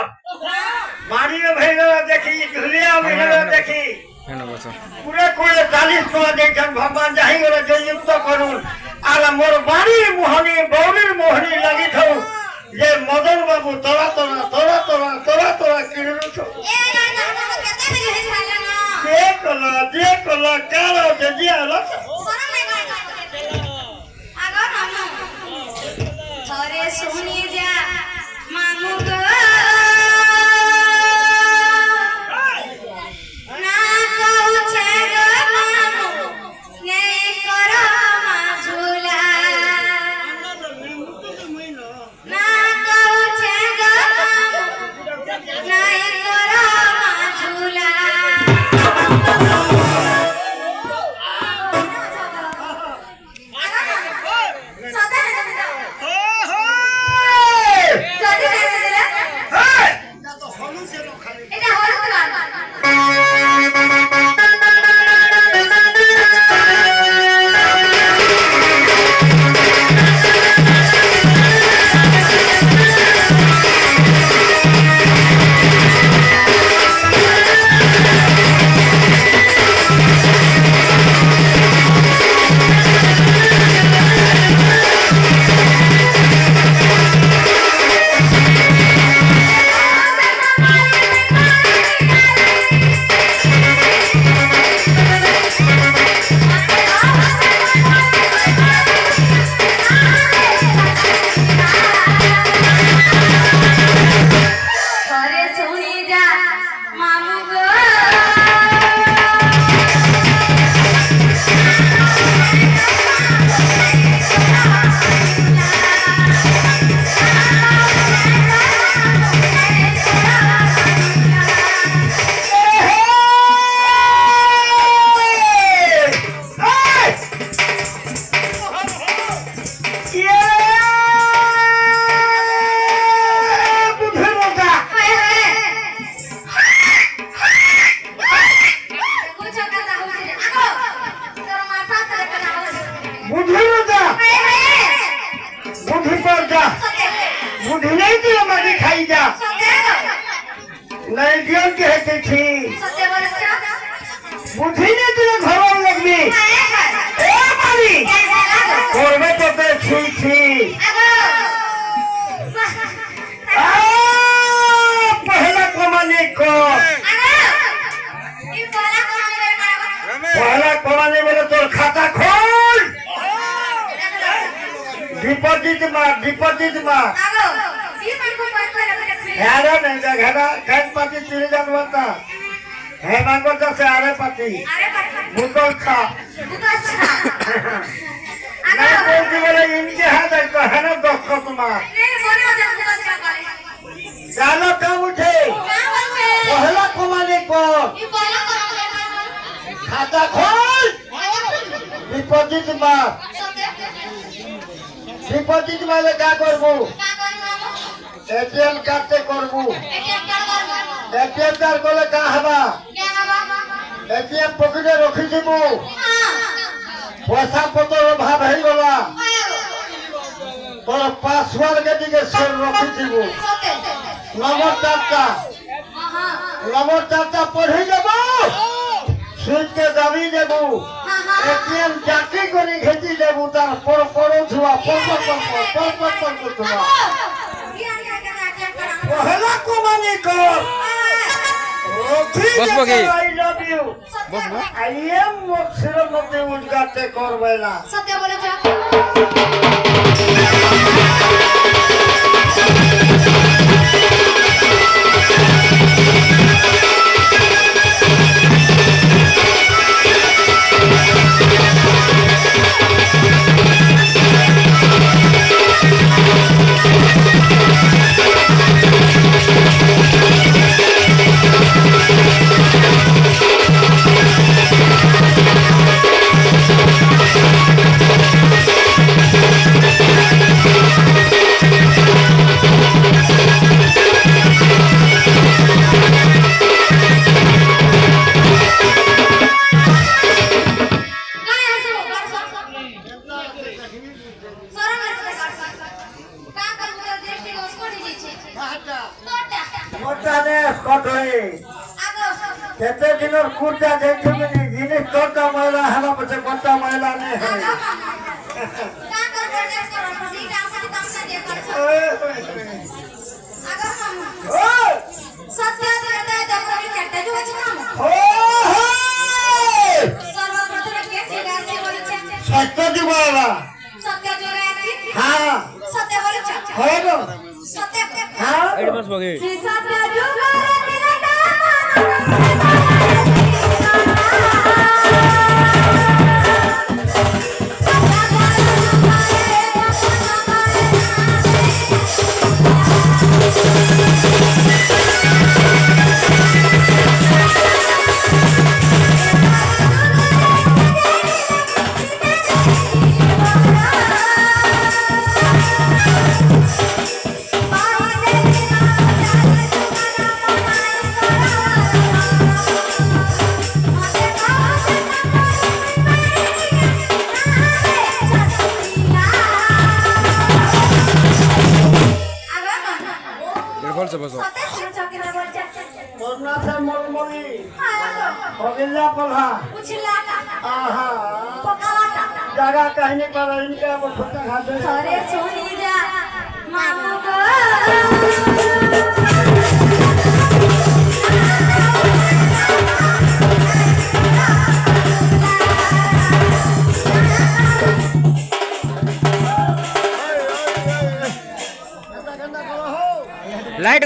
बाड़ी में भेजो देखी झुलिया में भेजो देखी पूरे कोड़े 40 टका देछन भगवान जाहि गरे जयुक्त करूं आला मोर बाड़ी मोहनी बौरी मोहनी लगी थौ जे मदन बाबू तोरा तोरा तोरा तोरा तोरा तोरा किरनु छो जे कला कालो जे जिया रस थोरे सुनी जा मांगू गो बुद्धि ने तुझे घर लगनी पहला कमाने को पहला कमाने वाले तो खाता खोल डिपॉजिट मार हेरा नहीं देखा कहीं पाती चुरी जानवता है मांगो तो से आरे पाती मुकल खा नहीं बोलती बोले इनके हाथ है तो है ना दोस्तों तुम्हारा चलो कब उठे पहला कमाने को खाता खोल डिपॉजिट मारे क्या करबू एटीएम कार्ड करबू एटीएम कार्ड कोले का हवा एटीएम पकड़े रखी थीबू पैसा पतर अभाव है गला तोर पासवर्ड के दिके सेव रखी थीबू नंबर चाचा पढ़ी देबू सुन के दबी देबू एटीएम जाके कोनी घेती देबू तार पर छुआ पर छुआ पहला कमाने को I love you. I am what Siromati would got take or Vela. মতানে কত হয়ে কেতে দিনের কুর্তা দেখছিবি জিনিস তোরটা ময়লা হেলা পছে কোনটা ময়লা নেই হয় সত্য দিব হ্যাঁ হলো হ্যাঁ বদনাথের মলমলি হবিল্লা পলহা আহা জায়গা কাহিনী করা ইনকা ছোটা খাতে लाइट